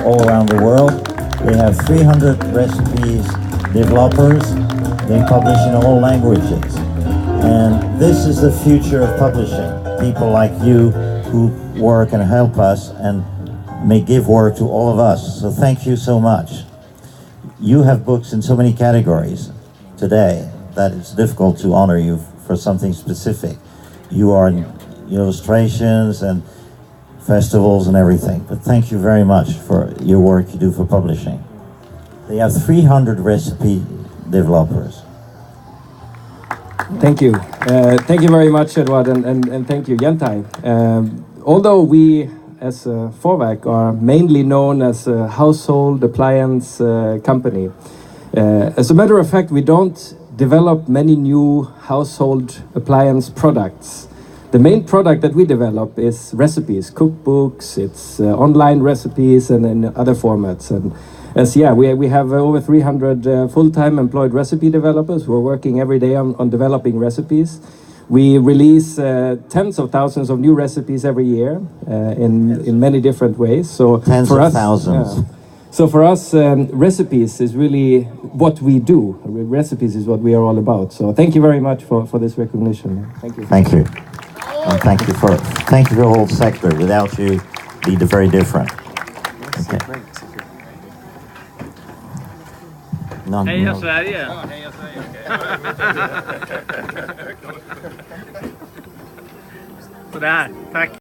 all around the world. They have 300 recipes developers. They publish in all languages. And this is the future of publishing. People like you who work and help us and may give work to all of us. So thank you so much. You have books in so many categories today that it's difficult to honor you for something specific. You are in illustrations and festivals and everything, but thank you very much for your work you do for publishing. They have 300 recipe developers. Thank you. Thank you very much, Edward, and thank you, Jentai. Although we, as Vorwerk, are mainly known as a household appliance company, as a matter of fact, we don't develop many new household appliance products. The main product that we develop is recipes, cookbooks, it's online recipes and in other formats. And as we have over 300 full-time employed recipe developers who are working every day on developing recipes. We release tens of thousands of new recipes every year in many different ways. So tens of thousands. So for us, recipes is really what we do. Recipes is what we are all about. So thank you very much for this recognition. Thank you. Thank you. And thank you for the whole sector. Without you, we'd be very different. Okay. Heja Sverige! Sådär, tack!